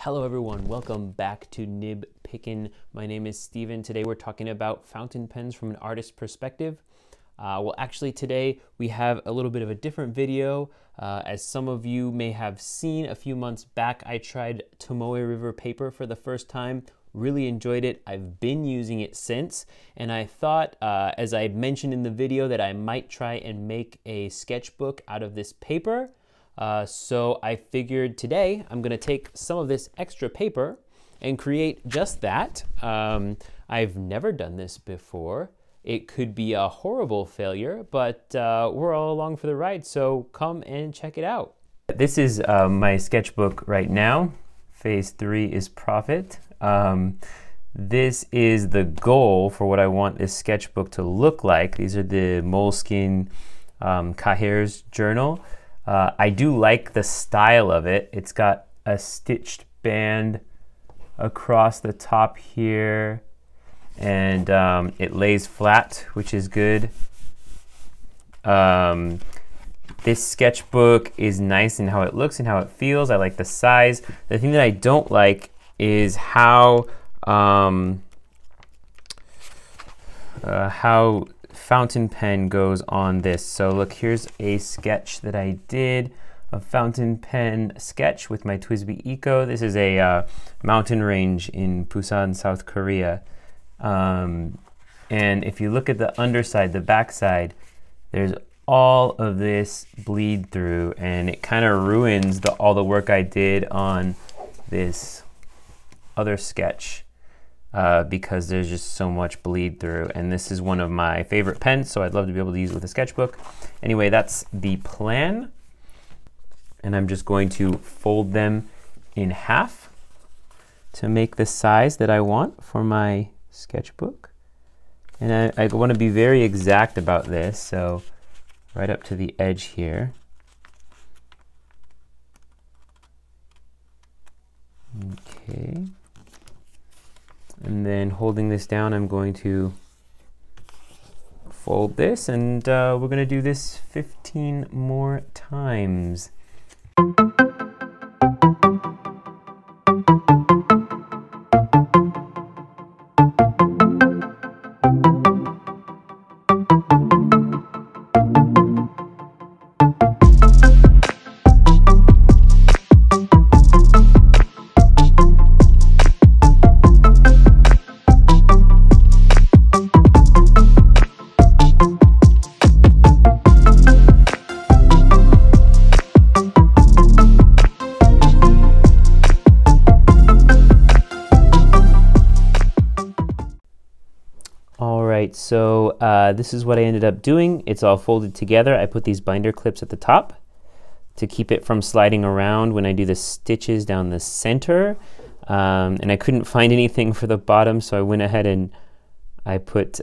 Hello everyone, welcome back to Nib Pickin'. My name is Steven. Today we're talking about fountain pens from an artist's perspective. Well, actually today we have a little bit of a different video. As some of you may have seen a few months back, I tried Tomoe River paper for the first time. Really enjoyed it. I've been using it since, and I thought, as I mentioned in the video, that I might try and make a sketchbook out of this paper. So I figured today I'm going to take some of this extra paper and create just that. I've never done this before. It could be a horrible failure, but we're all along for the ride, so come and check it out. This is my sketchbook right now. Phase 3 is profit. This is the goal for what I want this sketchbook to look like. These are the Moleskine Cahiers journal. I do like the style of it. It's got a stitched band across the top here, and it lays flat, which is good. This sketchbook is nice in how it looks and how it feels. I like the size. The thing that I don't like is how fountain pen goes on this. So look, here's a sketch that I did, a fountain pen sketch with my TWSBI Eco. This is a mountain range in Busan, South Korea. And if you look at the underside, the backside, there's all of this bleed through, and it kind of ruins all the work I did on this other sketch. Because there's just so much bleed through, and this is one of my favorite pens, so I'd love to be able to use it with a sketchbook. Anyway, that's the plan, and I'm just going to fold them in half to make the size that I want for my sketchbook. And I want to be very exact about this, so right up to the edge here. Okay. And then holding this down, I'm going to fold this, and we're going to do this 15 more times. So this is what I ended up doing. It's all folded together. I put these binder clips at the top to keep it from sliding around when I do the stitches down the center. And I couldn't find anything for the bottom, so I went ahead and I put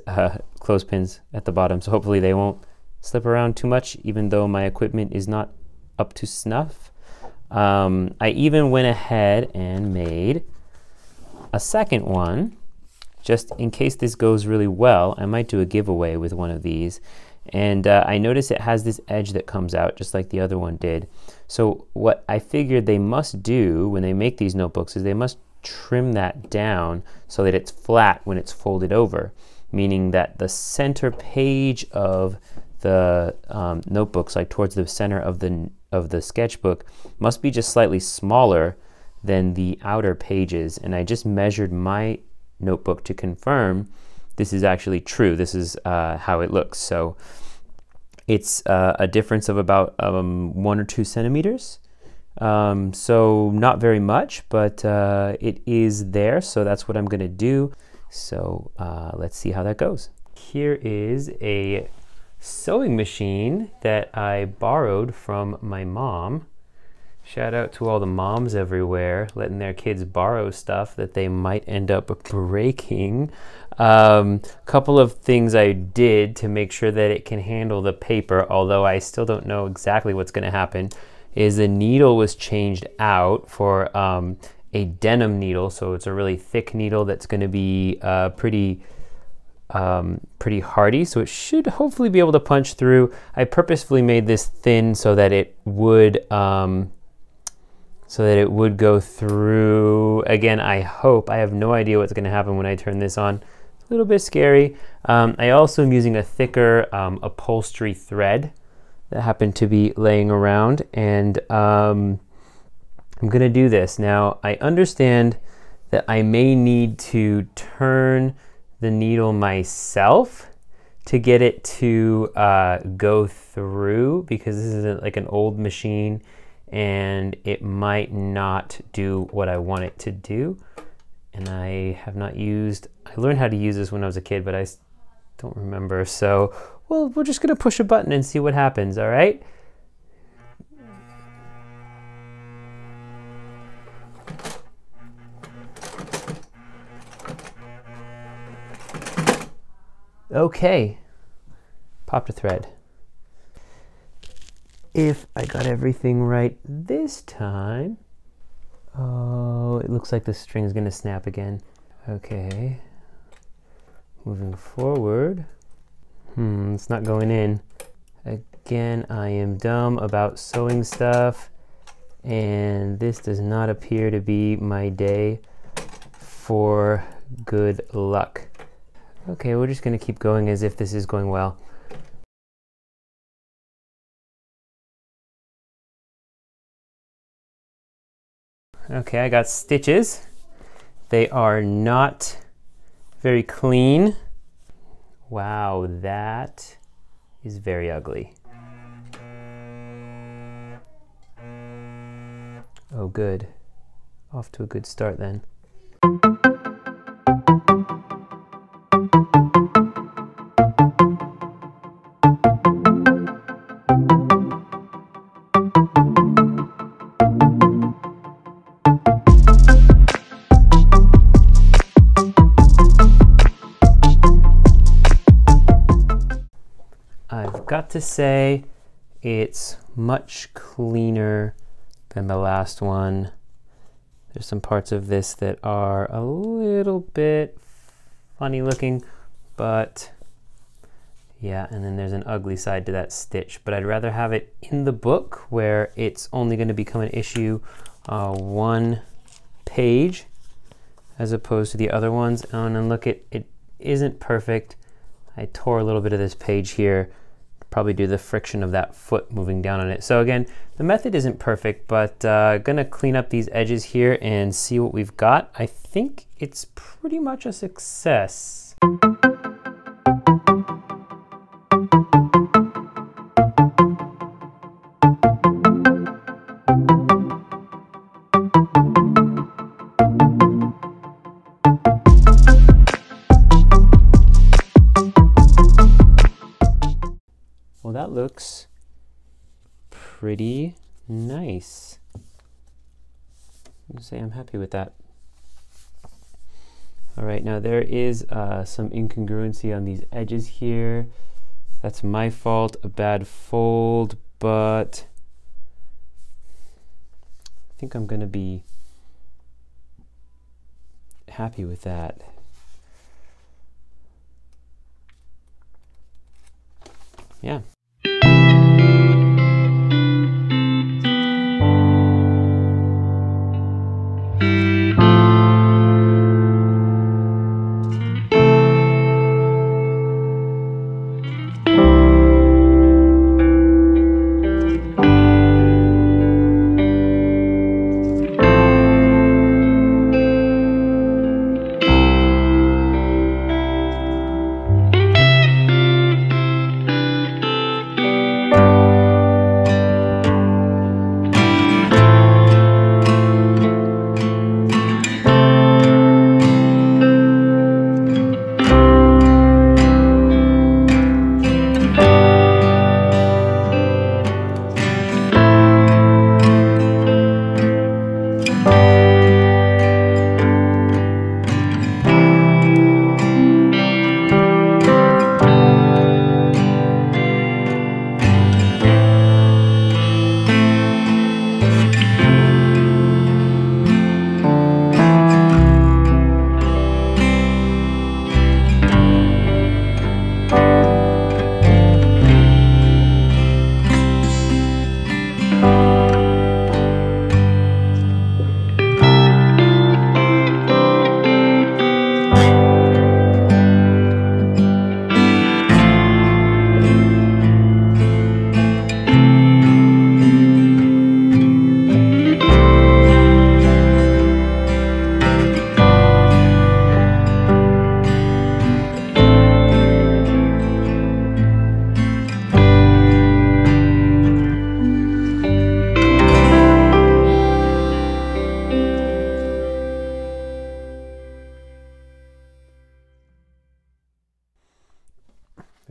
clothespins at the bottom. So hopefully they won't slip around too much, even though my equipment is not up to snuff. I even went ahead and made a second one. Just in case this goes really well, I might do a giveaway with one of these. And I notice it has this edge that comes out just like the other one did. So what I figured they must do when they make these notebooks is they must trim that down so that it's flat when it's folded over, meaning that the center page of the notebooks, like towards the center of the sketchbook, must be just slightly smaller than the outer pages. And I just measured my notebook to confirm this is actually true. This is how it looks. So it's a difference of about 1 or 2 centimeters. So not very much, but it is there. So that's what I'm going to do. So let's see how that goes. Here is a sewing machine that I borrowed from my mom. Shout out to all the moms everywhere letting their kids borrow stuff that they might end up breaking. Couple of things I did to make sure that it can handle the paper, although I still don't know exactly what's going to happen, is the needle was changed out for a denim needle. So it's a really thick needle that's going to be pretty hardy, so it should hopefully be able to punch through. I purposefully made this thin so that it would so that it would go through. Again, I hope, I have no idea what's gonna happen when I turn this on. It's a little bit scary. I also am using a thicker upholstery thread that happened to be laying around, and I'm gonna do this. Now, I understand that I may need to turn the needle myself to get it to go through, because this is like an old machine and it might not do what I want it to do. And I have not used, I learned how to use this when I was a kid, but I don't remember. So, well, we're just gonna push a button and see what happens, all right? Okay, popped a thread. If I got everything right this time, oh, it looks like the string's gonna snap again. Okay, moving forward. It's not going in. Again, I am dumb about sewing stuff, and this does not appear to be my day for good luck. Okay, we're just gonna keep going as if this is going well. Okay, I got stitches. They are not very clean. Wow, that is very ugly. Oh, good. Off to a good start then. I've got to say it's much cleaner than the last one. There's some parts of this that are a little bit funny looking, but yeah, and then there's an ugly side to that stitch, but I'd rather have it in the book where it's only going to become an issue one page as opposed to the other ones. Oh, and then look, it isn't perfect. I tore a little bit of this page here, probably due to the friction of that foot moving down on it. So again, the method isn't perfect, but gonna clean up these edges here and see what we've got. I think it's pretty much a success. Well, that looks pretty nice. I'm gonna say I'm happy with that. All right, now there is some incongruency on these edges here. That's my fault, a bad fold, but I think I'm gonna be happy with that. Yeah.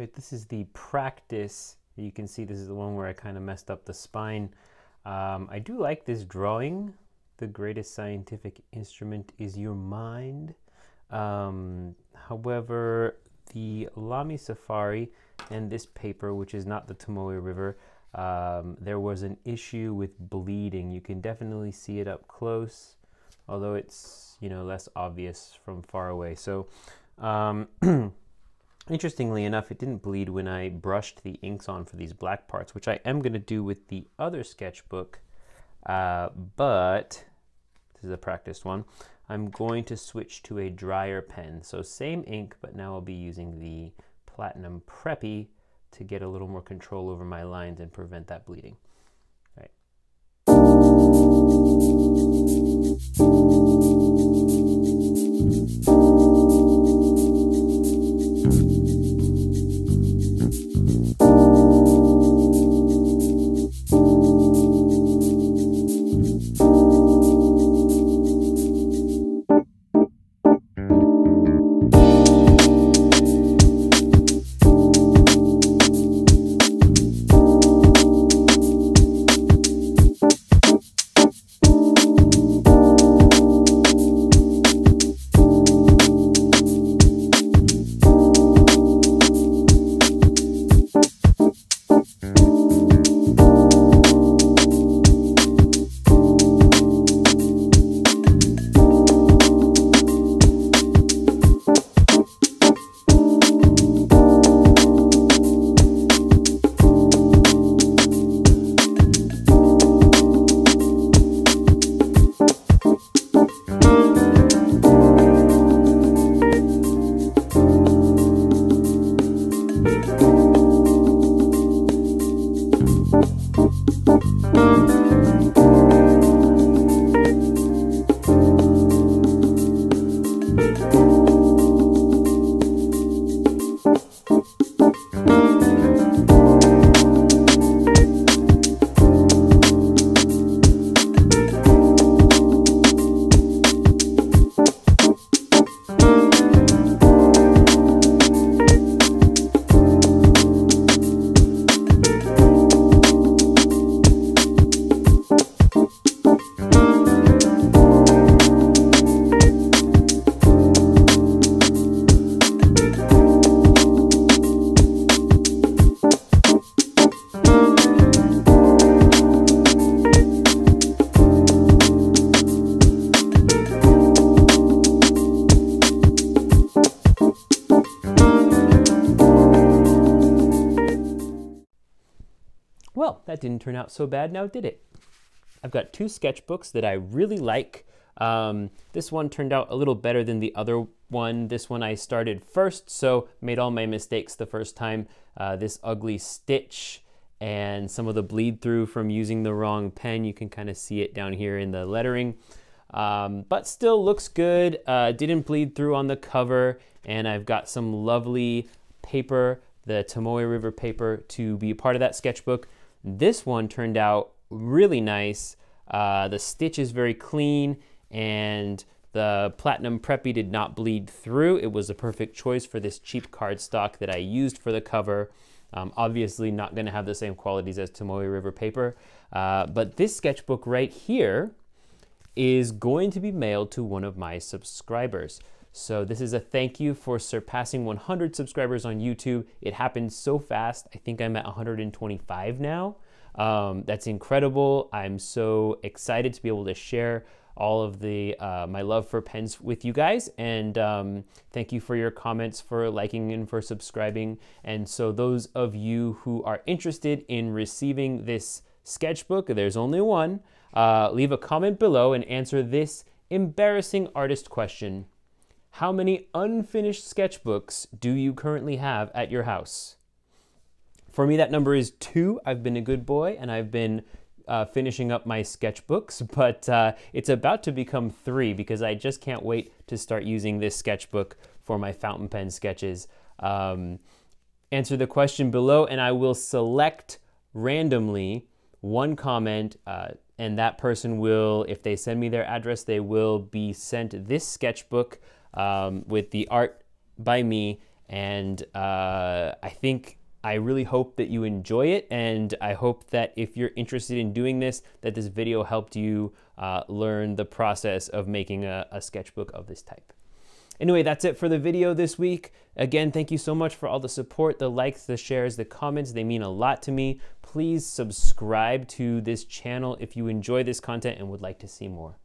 Right, this is the practice. You can see this is the one where I kind of messed up the spine. I do like this drawing. The greatest scientific instrument is your mind. However, the Lamy Safari and this paper, which is not the Tomoe River, there was an issue with bleeding. You can definitely see it up close, although it's, you know, less obvious from far away. So interestingly enough, it didn't bleed when I brushed the inks on for these black parts, which I am going to do with the other sketchbook, but this is a practiced one. I'm going to switch to a drier pen. So same ink, but now I'll be using the Platinum Preppy to get a little more control over my lines and prevent that bleeding. All right. Well, that didn't turn out so bad now, did it? I've got two sketchbooks that I really like. This one turned out a little better than the other one. This one I started first, so made all my mistakes the first time. This ugly stitch and some of the bleed through from using the wrong pen. You can kind of see it down here in the lettering. But still looks good. Didn't bleed through on the cover, and I've got some lovely paper, the Tomoe River paper, to be a part of that sketchbook. This one turned out really nice. The stitch is very clean, and the Platinum Preppy did not bleed through. It was a perfect choice for this cheap cardstock that I used for the cover. Obviously not going to have the same qualities as Tomoe River paper, but this sketchbook right here is going to be mailed to one of my subscribers. So this is a thank you for surpassing 100 subscribers on YouTube. It happened so fast. I think I'm at 125 now. That's incredible. I'm so excited to be able to share all of the my love for pens with you guys, and thank you for your comments, for liking, and for subscribing. And so those of you who are interested in receiving this sketchbook, there's only one, leave a comment below and answer this embarrassing artist question. How many unfinished sketchbooks do you currently have at your house? For me, that number is 2. I've been a good boy, and I've been finishing up my sketchbooks, but it's about to become 3 because I just can't wait to start using this sketchbook for my fountain pen sketches. Answer the question below, and I will select randomly one comment, and that person will, if they send me their address, they will be sent this sketchbook with the art by me And I really hope that you enjoy it, and I hope that if you're interested in doing this, that this video helped you learn the process of making a sketchbook of this type. Anyway, that's it for the video this week. Again, thank you so much for all the support, the likes, the shares, the comments. They mean a lot to me. Please subscribe to this channel if you enjoy this content and would like to see more.